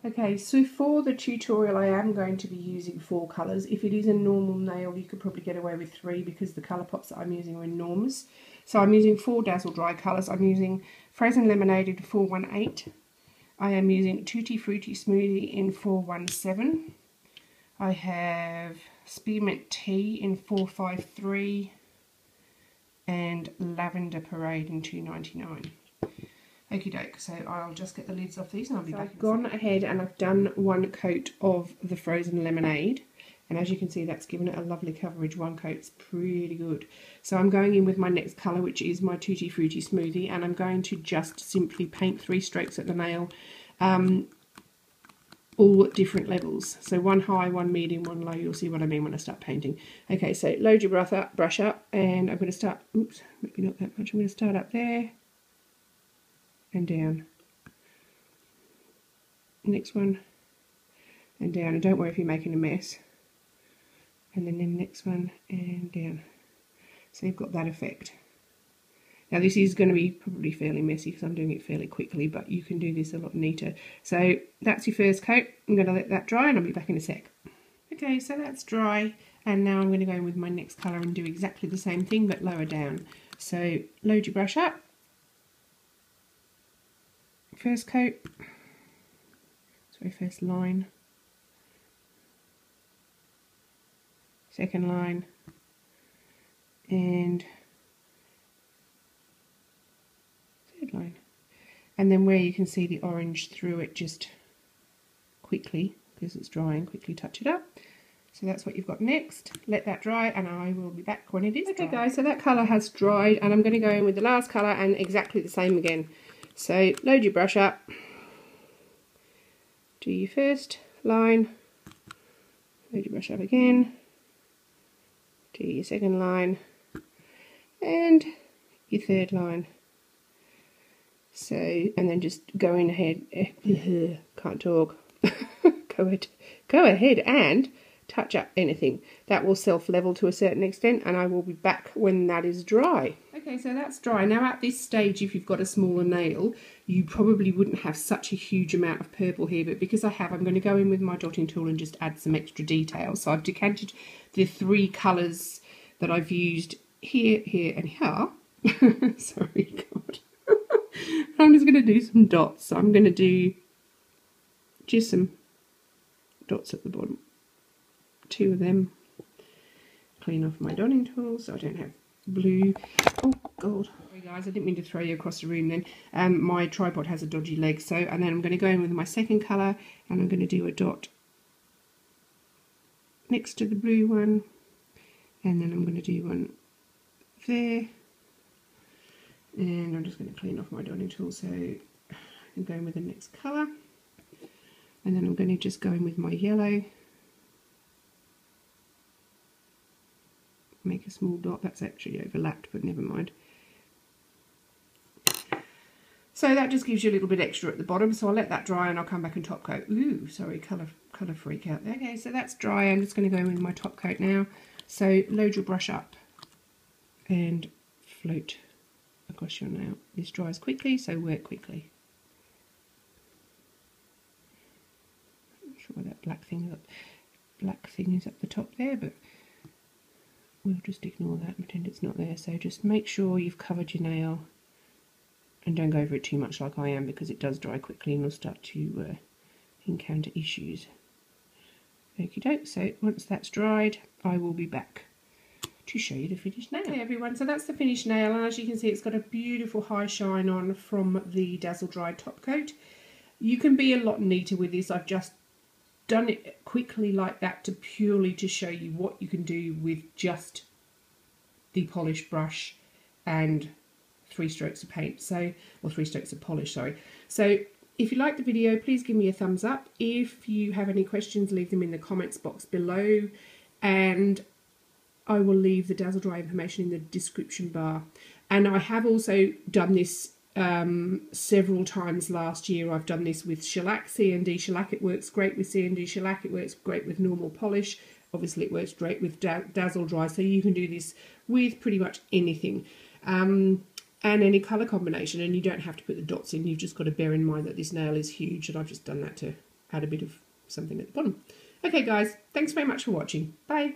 Okay, so for the tutorial I am going to be using 4 colours. If it is a normal nail you could probably get away with 3 because the colour pops that I'm using are enormous. So I'm using 4 Dazzle Dry colours. I'm using Frozen Lemonade in 418. I am using Tutti Frutti Smoothie in 417. I have Spearmint Tea in 453 and Lavender Parade in 299. Okie doke, so I'll just get the lids off these and I'll be back. I've gone ahead and I've done 1 coat of the Frozen Lemonade, and as you can see that's given it a lovely coverage. 1 coat's pretty good. So I'm going in with my next colour, which is my Tutti Frutti Smoothie, and I'm going to just simply paint 3 strokes at the nail, all at different levels. So 1 high, 1 medium, 1 low. You'll see what I mean when I start painting. Okay, so load your brush up, and I'm going to start, oops, maybe not that much. I'm going to start up there and down. Next one and down, and don't worry if you're making a mess. And then the next one and down. So you've got that effect. Now this is going to be probably fairly messy because I'm doing it fairly quickly, but you can do this a lot neater. So that's your first coat. I'm going to let that dry and I'll be back in a sec. Okay, so that's dry, and now I'm going to go in with my next colour and do exactly the same thing but lower down. So load your brush up. First coat, sorry, first line, second line, and third line. And then where you can see the orange through it, just quickly, because it's drying, quickly touch it up. So that's what you've got next. Let that dry and I will be back when it is dry. Okay guys, so that colour has dried and I'm going to go in with the last colour and exactly the same again. So load your brush up, do your first line, load your brush up again, do your second line and your third line. So, and then just go in ahead, can't talk, go ahead and touch up anything. That will self-level to a certain extent, and I will be back when that is dry. Okay, so that's dry. Now at this stage, if you've got a smaller nail, you probably wouldn't have such a huge amount of purple here, but because I have, I'm going to go in with my dotting tool and just add some extra detail. So I've decanted the 3 colours that I've used here, here and here. Sorry, God. I'm just going to do some dots. So I'm going to do just some dots at the bottom. 2 of them. Clean off my dotting tool so I don't have blue. Oh God. Sorry guys, I didn't mean to throw you across the room then. My tripod has a dodgy leg, so, and then I'm going to go in with my second colour and I'm going to do a dot next to the blue one, and then I'm going to do one there, and I'm just going to clean off my dotting tool so I'm going with the next colour, and then I'm going to just go in with my yellow. Make a small dot. That's actually overlapped, but never mind. So that just gives you a little bit extra at the bottom, so I'll let that dry and I'll come back and top coat. Ooh, sorry, colour freak out there. Okay, so that's dry. I'm just going to go in with my top coat now. So load your brush up and float across your nail. This dries quickly, so work quickly. I'm not sure why that black thing is up the top there, but we'll just ignore that and pretend it's not there. So just make sure you've covered your nail and don't go over it too much like I am, because it does dry quickly and you'll start to encounter issues. Okie doke, so once that's dried I will be back to show you the finished nail. Okay everyone, so that's the finished nail, and as you can see it's got a beautiful high shine on from the Dazzle Dry top coat. You can be a lot neater with this. I've just done it quickly like that to purely to show you what you can do with just the polish brush and 3 strokes of paint, so, or 3 strokes of polish, sorry. So if you like the video, please give me a thumbs up. If you have any questions, leave them in the comments box below, and I will leave the Dazzle Dry information in the description bar. And I have also done this several times last year. I've done this with shellac, C&D shellac. It works great with C&D shellac. It works great with normal polish. Obviously it works great with Dazzle Dry, so you can do this with pretty much anything. And any colour combination, and you don't have to put the dots in. You've just got to bear in mind that this nail is huge, and I've just done that to add a bit of something at the bottom. Okay guys, thanks very much for watching. Bye.